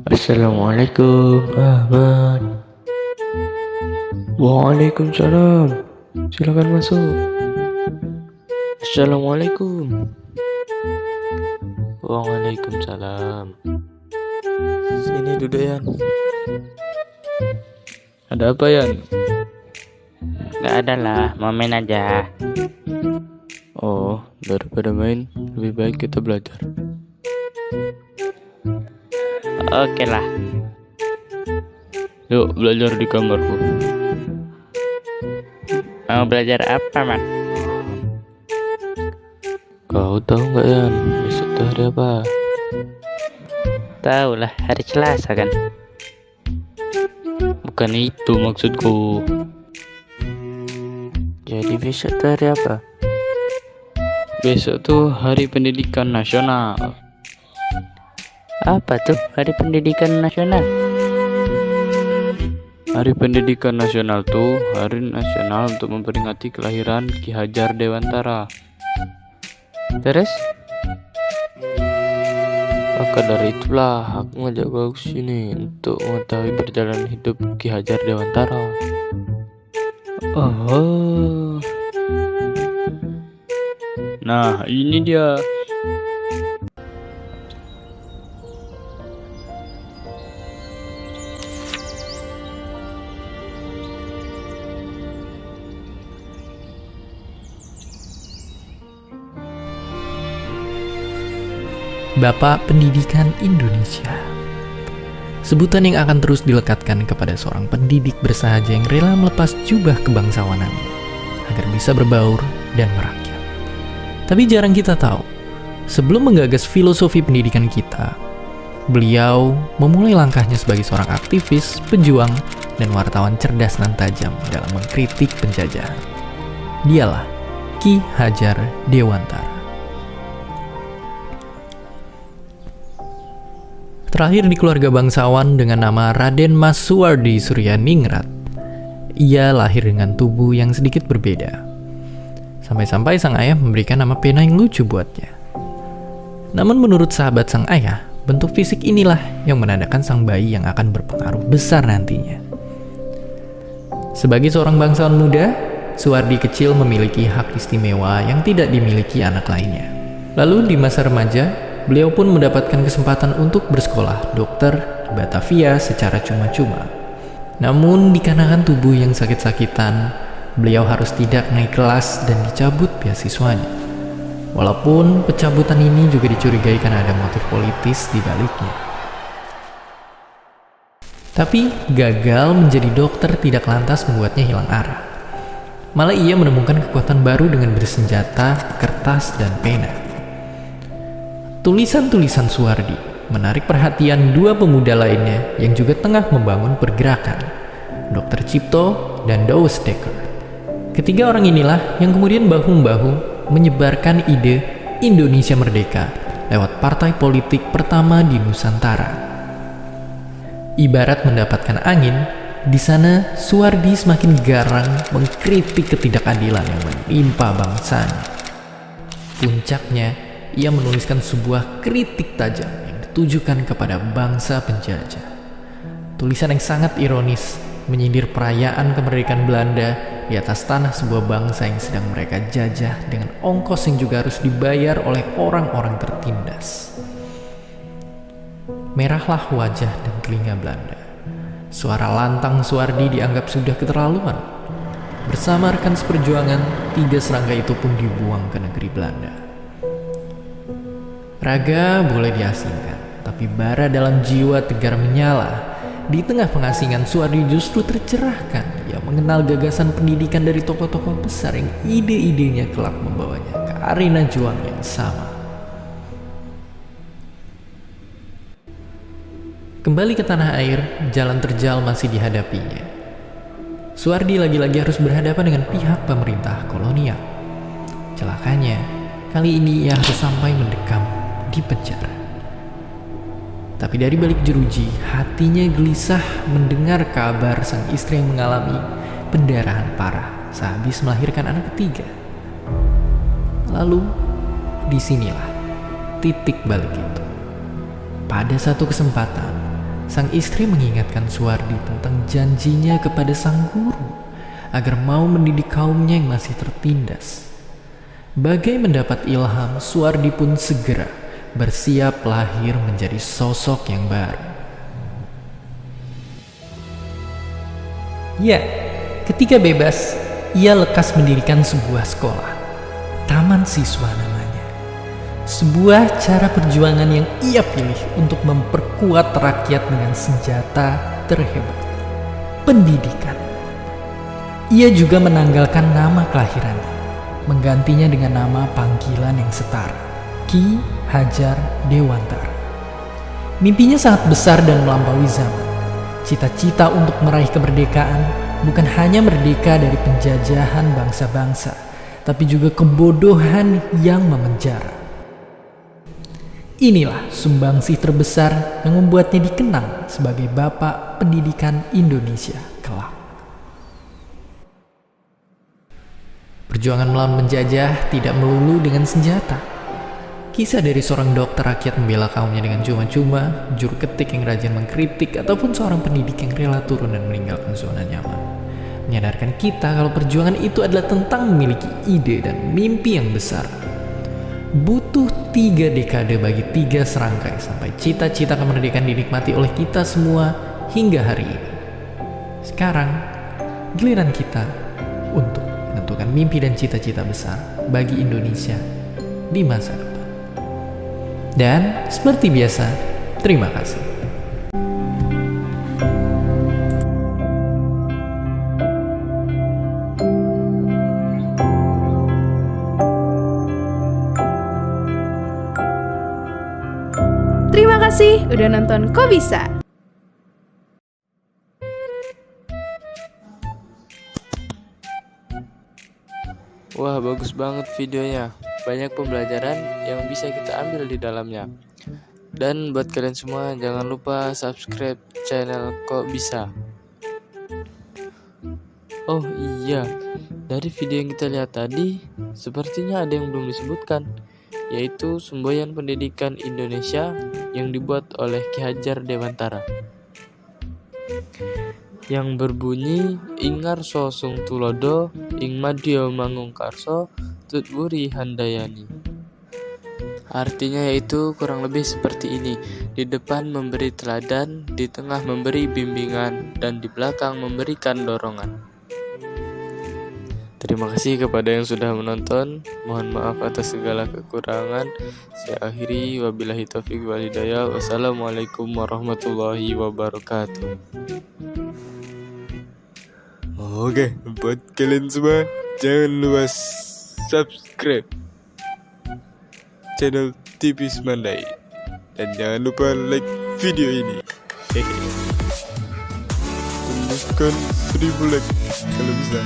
Assalamualaikum Ahmad. Waalaikumsalam. Silakan masuk. Assalamualaikum. Waalaikumsalam. Sini duduk Yan. Ada apa Yan? Gak ada lah, mau main aja. Oh, daripada main lebih baik kita belajar. Oke lah. Yuk belajar di kamarku. Mau belajar apa, Mak? Kau tahu nggak Yan? Besok tuh hari apa? Tahu lah, hari Selasa kan. Bukan itu maksudku. Jadi besok tuh hari apa? Besok tuh Hari Pendidikan Nasional. Apa tuh Hari Pendidikan Nasional? Hari Pendidikan Nasional tuh hari nasional untuk memperingati kelahiran Ki Hajar Dewantara. Terus? Maka dari itulah aku ngajak kau ke sini untuk mengetahui perjalanan hidup Ki Hajar Dewantara. Oh. Nah, ini dia. Bapak Pendidikan Indonesia. Sebutan yang akan terus dilekatkan kepada seorang pendidik bersahaja yang rela melepas jubah kebangsawanan agar bisa berbaur dan merakyat. Tapi jarang kita tahu, sebelum menggagas filosofi pendidikan kita, beliau memulai langkahnya sebagai seorang aktivis, pejuang, dan wartawan cerdas dan tajam dalam mengkritik penjajahan. Dialah Ki Hajar Dewantara. Terakhir di keluarga bangsawan dengan nama Raden Mas Suwardi Suryaningrat, ia lahir dengan tubuh yang sedikit berbeda. Sampai-sampai sang ayah memberikan nama pena yang lucu buatnya. Namun menurut sahabat sang ayah, bentuk fisik inilah yang menandakan sang bayi yang akan berpengaruh besar nantinya. Sebagai seorang bangsawan muda, Suwardi kecil memiliki hak istimewa yang tidak dimiliki anak lainnya. Lalu di masa remaja, beliau pun mendapatkan kesempatan untuk bersekolah dokter di Batavia secara cuma-cuma. Namun dikarenakan tubuh yang sakit-sakitan, beliau harus tidak naik kelas dan dicabut beasiswanya. Walaupun pencabutan ini juga dicurigai karena ada motif politis di baliknya. Tapi gagal menjadi dokter tidak lantas membuatnya hilang arah. Malah ia menemukan kekuatan baru dengan bersenjata, kertas, dan pena. Tulisan-tulisan Suwardi menarik perhatian dua pemuda lainnya yang juga tengah membangun pergerakan, Dr. Cipto dan Douwe Dekker. Ketiga orang inilah yang kemudian bahu-membahu menyebarkan ide Indonesia Merdeka lewat partai politik pertama di Nusantara. Ibarat mendapatkan angin, di sana Suwardi semakin garang mengkritik ketidakadilan yang menimpa bangsanya. Puncaknya, ia menuliskan sebuah kritik tajam yang ditujukan kepada bangsa penjajah. Tulisan yang sangat ironis menyindir perayaan kemerdekaan Belanda di atas tanah sebuah bangsa yang sedang mereka jajah dengan ongkos yang juga harus dibayar oleh orang-orang tertindas. Merahlah wajah dan telinga Belanda. Suara lantang Suwardi dianggap sudah keterlaluan. Bersama rekan seperjuangan, 3 serangga itu pun dibuang ke negeri Belanda. Raga boleh diasingkan, tapi bara dalam jiwa tegar menyala. Di tengah pengasingan, Suwardi justru tercerahkan. Ia mengenal gagasan pendidikan dari tokoh-tokoh besar yang ide-idenya kelak membawanya ke arena juang yang sama. Kembali ke tanah air, jalan terjal masih dihadapinya. Suwardi lagi-lagi harus berhadapan dengan pihak pemerintah kolonial. Celakanya, kali ini ia harus sampai mendekam di penjara. Tapi dari balik jeruji, hatinya gelisah mendengar kabar sang istri yang mengalami pendarahan parah sehabis melahirkan anak ketiga. Lalu, disinilah titik balik itu. Pada satu kesempatan, sang istri mengingatkan Suwardi tentang janjinya kepada sang guru agar mau mendidik kaumnya yang masih tertindas. Bagai mendapat ilham, Suwardi pun segera bersiap lahir menjadi sosok yang baru. Ya, ketika bebas, ia lekas mendirikan sebuah sekolah, Taman Siswa namanya. Sebuah cara perjuangan yang ia pilih untuk memperkuat rakyat dengan senjata terhebat, pendidikan. Ia juga menanggalkan nama kelahirannya, menggantinya dengan nama panggilan yang setara, Ki Hajar Dewantara. Mimpinya sangat besar dan melampaui zaman. Cita-cita untuk meraih kemerdekaan bukan hanya merdeka dari penjajahan bangsa-bangsa, tapi juga kebodohan yang memenjara. Inilah sumbangsih terbesar yang membuatnya dikenang sebagai Bapak Pendidikan Indonesia kelak. Perjuangan melawan penjajah tidak melulu dengan senjata. Kisah dari seorang dokter rakyat membela kaumnya dengan cuma-cuma, juru ketik yang rajin mengkritik, ataupun seorang pendidik yang rela turun dan meninggalkan zona nyaman, menyadarkan kita kalau perjuangan itu adalah tentang memiliki ide dan mimpi yang besar. Butuh 3 dekade bagi 3 serangkai sampai cita-cita kemerdekaan dinikmati oleh kita semua hingga hari ini. Sekarang, giliran kita untuk menentukan mimpi dan cita-cita besar bagi Indonesia di masa depan. Dan seperti biasa, terima kasih. Terima kasih udah nonton Kok Bisa. Wah, bagus banget videonya. Banyak pembelajaran yang bisa kita ambil di dalamnya. Dan buat kalian semua, jangan lupa subscribe channel Kok Bisa. Oh iya, dari video yang kita lihat tadi, sepertinya ada yang belum disebutkan, yaitu Semboyan Pendidikan Indonesia yang dibuat oleh Ki Hajar Dewantara, yang berbunyi Ingarso Sung Tulodo ing Madya Mangungkarso Tutwuri Handayani. Artinya yaitu kurang lebih seperti ini: di depan memberi teladan, di tengah memberi bimbingan, dan di belakang memberikan dorongan. Terima kasih kepada yang sudah menonton. Mohon maaf atas segala kekurangan. Saya akhiri, wabillahi taufiq wal hidayah. Wassalamualaikum warahmatullahi wabarakatuh. Oke, buat kalian semua, jangan lupa subscribe channel TV Semandai, dan jangan lupa like video ini. Tembuskan 1000 like kalau bisa.